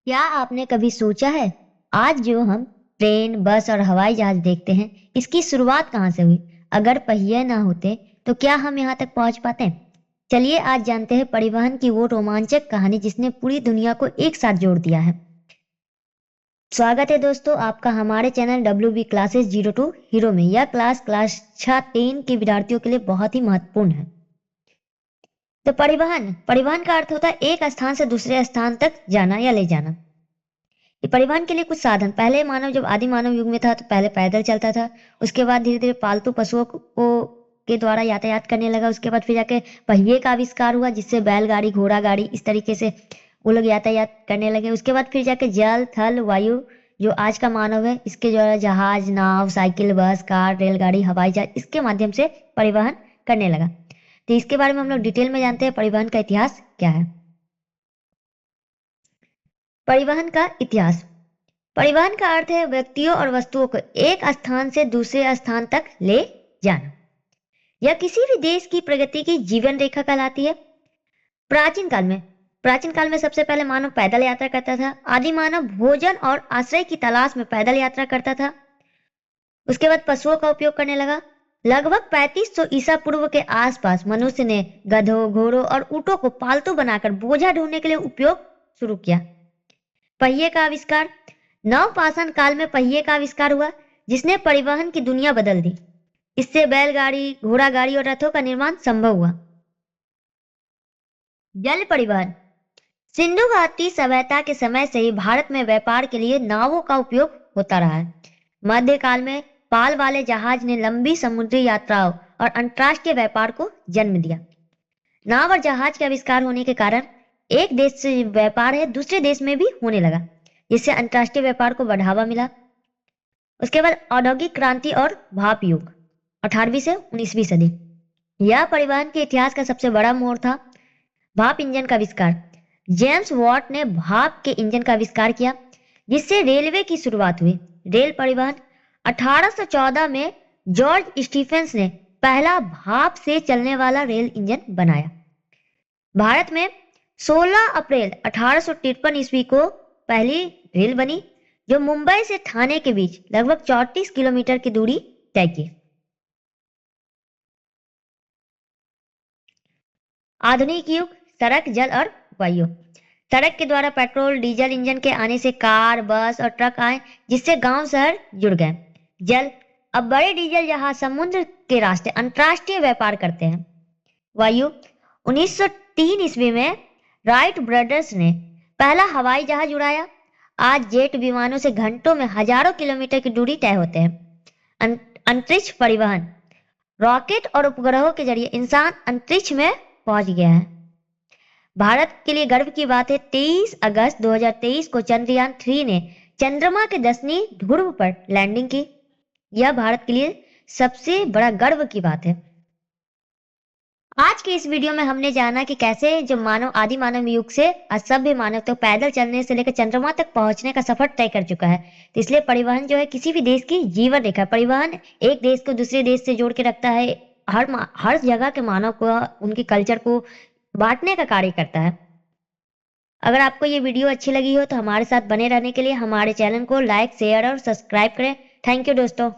क्या आपने कभी सोचा है आज जो हम ट्रेन, बस और हवाई जहाज देखते हैं, इसकी शुरुआत कहाँ से हुई? अगर पहिए ना होते तो क्या हम यहाँ तक पहुँच पाते? चलिए आज जानते हैं परिवहन की वो रोमांचक कहानी जिसने पूरी दुनिया को एक साथ जोड़ दिया है। स्वागत है दोस्तों आपका हमारे चैनल WB क्लासेस 02 हीरो में। यह क्लास 6-3 के विद्यार्थियों के लिए बहुत ही महत्वपूर्ण है। तो परिवहन परिवहन का अर्थ होता है एक स्थान से दूसरे स्थान तक जाना या ले जाना। ये परिवहन के लिए कुछ साधन, पहले मानव जब आदि मानव युग में था तो पहले पैदल चलता था। उसके बाद धीरे धीरे पालतू पशुओं को के द्वारा यातायात करने लगा। उसके बाद फिर जाके पहिए का आविष्कार हुआ जिससे बैलगाड़ी, घोड़ा गाड़ी, इस तरीके से वो लोग यातायात करने लगे। उसके बाद फिर जाके जल, थल, वायु, जो आज का मानव है, इसके द्वारा जहाज, नाव, साइकिल, बस, कार, रेलगाड़ी, हवाई जहाज, इसके माध्यम से परिवहन करने लगा। तो इसके बारे में हम लोग डिटेल में जानते हैं परिवहन का इतिहास क्या है। परिवहन का इतिहास। परिवहन का अर्थ है व्यक्तियों और वस्तुओं को एक स्थान से दूसरे स्थान तक ले जाना। यह किसी भी देश की प्रगति की जीवन रेखा कहलाती है। प्राचीन काल में सबसे पहले मानव पैदल यात्रा करता था। आदि मानव भोजन और आश्रय की तलाश में पैदल यात्रा करता था। उसके बाद पशुओं का उपयोग करने लगा। लगभग 3500 ईसा पूर्व के आसपास मनुष्य ने गधों, घोड़ों और ऊंटों को पालतू बनाकर बोझा ढोने के लिए उपयोग शुरू किया। पहिए का आविष्कार। नवपाषाण काल में पहिए का आविष्कार हुआ जिसने परिवहन की दुनिया बदल दी। इससे बैलगाड़ी, घोड़ा गाड़ी और रथों का निर्माण संभव हुआ। जल परिवहन। सिंधु घाटी सभ्यता के समय से ही भारत में व्यापार के लिए नावों का उपयोग होता रहा है। मध्यकाल में पाल वाले जहाज ने लंबी समुद्री यात्राओं और अंतर्राष्ट्रीय व्यापार को जन्म दिया। नाव और जहाज के आविष्कार होने के कारण एक देश से व्यापार है दूसरे देश में भी होने लगा, जिससे अंतर्राष्ट्रीय व्यापार को बढ़ावा मिला। उसके बाद औद्योगिक क्रांति और भाप युग 18वीं से 19वीं सदी। यह परिवहन के इतिहास का सबसे बड़ा मोड़ था। भाप इंजन का आविष्कार। जेम्स वॉट ने भाप के इंजन का आविष्कार किया जिससे रेलवे की शुरुआत हुई। रेल परिवहन। 1814 में जॉर्ज स्टीफेंस ने पहला भाप से चलने वाला रेल इंजन बनाया। भारत में 16 अप्रैल 1853 ईस्वी को पहली रेल बनी जो मुंबई से ठाणे के बीच लगभग 34 किलोमीटर की दूरी तय की। आधुनिक युग। सड़क, जल और वायु। सड़क के द्वारा पेट्रोल, डीजल इंजन के आने से कार, बस और ट्रक आए जिससे गांव शहर जुड़ गए। जल। अब बड़े डीजल जहाज समुद्र के रास्ते अंतर्राष्ट्रीय व्यापार करते हैं। वायु। 1903 ईस्वी में राइट ब्रदर्स ने पहला हवाई जहाज उड़ाया। आज जेट विमानों से घंटों में हजारों किलोमीटर की दूरी तय होते हैं। अंतरिक्ष परिवहन। रॉकेट और उपग्रहों के जरिए इंसान अंतरिक्ष में पहुंच गया है। भारत के लिए गर्व की बात है 23 अगस्त 2023 को चंद्रयान 3 ने चंद्रमा के 10वीं ध्रुव पर लैंडिंग की। यह भारत के लिए सबसे बड़ा गर्व की बात है। आज के इस वीडियो में हमने जाना कि कैसे जो मानव आदि मानव युग से असभ्य मानव तक पैदल चलने से लेकर चंद्रमा तक पहुंचने का सफर तय कर चुका है। तो इसलिए परिवहन जो है किसी भी देश की जीवन रेखा। परिवहन एक देश को दूसरे देश से जोड़ के रखता है। हर जगह के मानव को, उनके कल्चर को बांटने का कार्य करता है। अगर आपको ये वीडियो अच्छी लगी हो तो हमारे साथ बने रहने के लिए हमारे चैनल को लाइक, शेयर और सब्सक्राइब करें। थैंक यू दोस्तों।